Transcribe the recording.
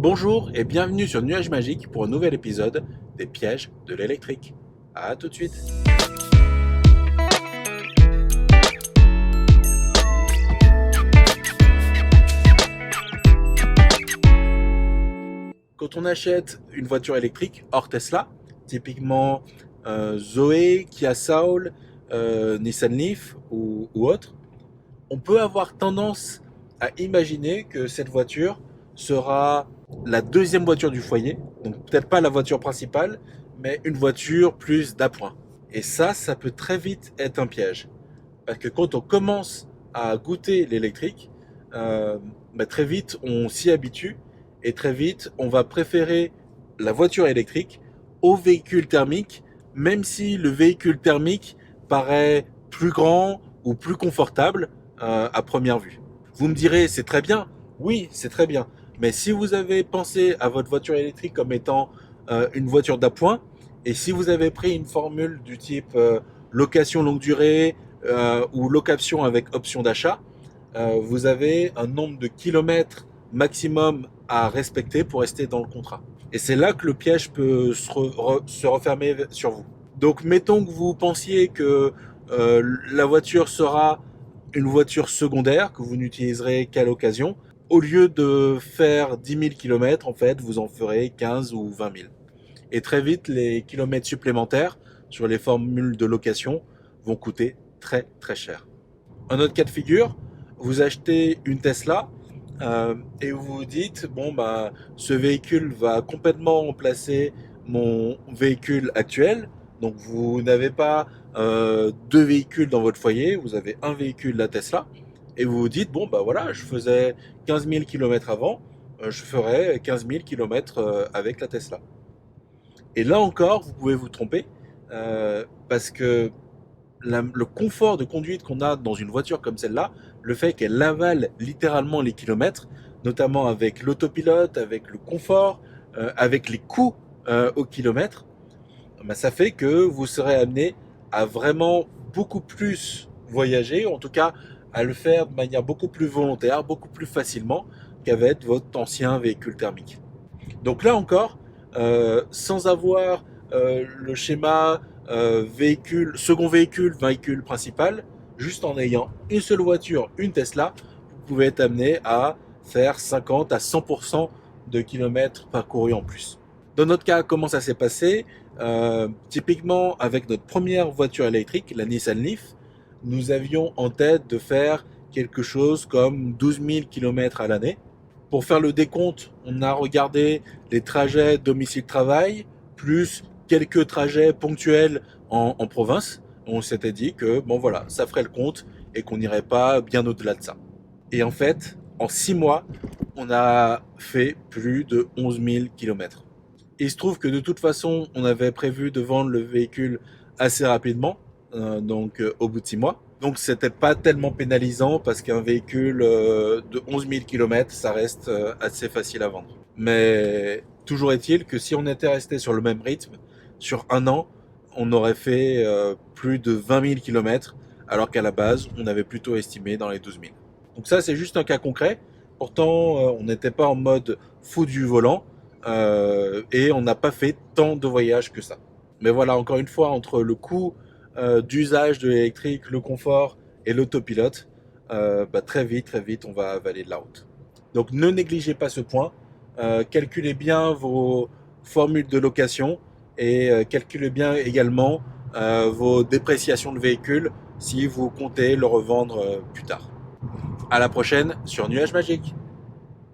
Bonjour et bienvenue sur Nuage Magique pour un nouvel épisode des pièges de l'électrique. A tout de suite. Quand on achète une voiture électrique hors Tesla, typiquement Zoé, Kia Soul, Nissan Leaf ou autre, on peut avoir tendance à imaginer que cette voiture sera la deuxième voiture du foyer, donc peut-être pas la voiture principale, mais une voiture plus d'appoint. Et ça peut très vite être un piège. Parce que quand on commence à goûter l'électrique, très vite on s'y habitue et très vite on va préférer la voiture électrique au véhicule thermique, même si le véhicule thermique paraît plus grand ou plus confortable à première vue. Vous me direz, c'est très bien. Oui, c'est très bien. Mais si vous avez pensé à votre voiture électrique comme étant une voiture d'appoint, et si vous avez pris une formule du type location longue durée ou location avec option d'achat, vous avez un nombre de kilomètres maximum à respecter pour rester dans le contrat. Et c'est là que le piège peut se refermer sur vous. Donc mettons que vous pensiez que la voiture sera une voiture secondaire que vous n'utiliserez qu'à l'occasion. Au lieu de faire 10 000 km, en fait, vous en ferez 15 ou 20 000. Et très vite, les kilomètres supplémentaires sur les formules de location vont coûter très très cher. Un autre cas de figure, vous achetez une Tesla et vous vous dites, ce véhicule va complètement remplacer mon véhicule actuel. Donc vous n'avez pas deux véhicules dans votre foyer, vous avez un véhicule, la Tesla, et vous vous dites, je faisais 15 000 km avant, je ferai 15 000 km avec la Tesla. Et là encore, vous pouvez vous tromper, parce que le confort de conduite qu'on a dans une voiture comme celle-là, le fait qu'elle avale littéralement les kilomètres, notamment avec l'autopilote, avec le confort, avec les coûts au kilomètre, ça fait que vous serez amené à vraiment beaucoup plus voyager, en tout cas à le faire de manière beaucoup plus volontaire, beaucoup plus facilement qu'avec votre ancien véhicule thermique. Donc là encore, sans avoir le schéma second véhicule, véhicule principal, juste en ayant une seule voiture, une Tesla, vous pouvez être amené à faire 50 à 100% de kilomètres parcourus en plus. Dans notre cas, comment ça s'est passé? Typiquement, avec notre première voiture électrique, la Nissan Leaf, nous avions en tête de faire quelque chose comme 12 000 km à l'année. Pour faire le décompte, on a regardé les trajets domicile-travail, plus quelques trajets ponctuels en province. On s'était dit que ça ferait le compte et qu'on n'irait pas bien au-delà de ça. Et en fait, en 6 mois, on a fait plus de 11 000 km. Il se trouve que de toute façon, on avait prévu de vendre le véhicule assez rapidement, au bout de 6 mois. Donc c'était pas tellement pénalisant parce qu'un véhicule de 11 000 km, ça reste assez facile à vendre. Mais toujours est-il que si on était resté sur le même rythme, sur un an, on aurait fait plus de 20 000 km, alors qu'à la base, on avait plutôt estimé dans les 12 000. Donc ça, c'est juste un cas concret. Pourtant, on n'était pas en mode fou du volant et on n'a pas fait tant de voyages que ça. Mais voilà, encore une fois, entre le coût d'usage de l'électrique, le confort et l'autopilote, très vite, on va avaler de la route. Donc ne négligez pas ce point. Calculez bien vos formules de location et calculez bien également vos dépréciations de véhicules si vous comptez le revendre plus tard. À la prochaine sur Nuage Magique.